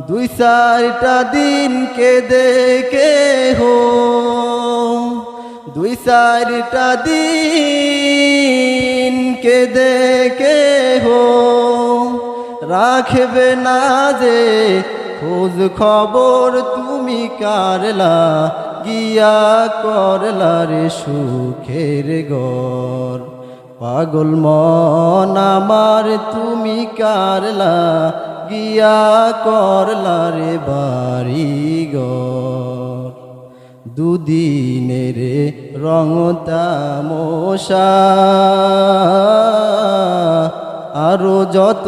দুই চারটা দিন কেঁদে কেহো, দুই চারটা দিন কেঁদে কেহো রাখবে না যে খোঁজ খবর তুমি কারলা গিয়া করলা রে সুখের ঘর। পাগল মন আমার তুমি কারলা গিয়া করলা রে বাড়ি ঘর। দুদিনের রং তামশা আরো যত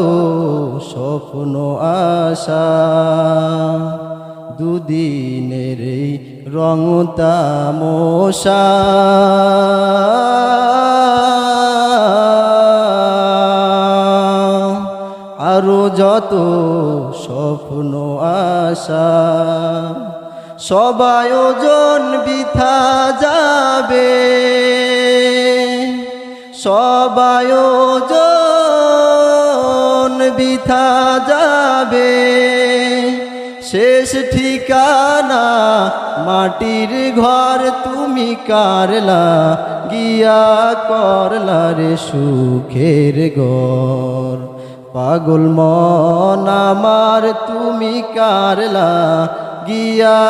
স্বপ্ন আশা, দুদিনের রং তামশা আরো যত স্বপ্ন আশা, সব আয়োজন বৃথা যাবে, সব আয়োজন বৃথা যাবে, শেষ ঠিকানা মাটির ঘর তুমি কারলা গিয়া করলা রে সুখের ঘর। পাগল মন আমার তুমি কারলা গিয়া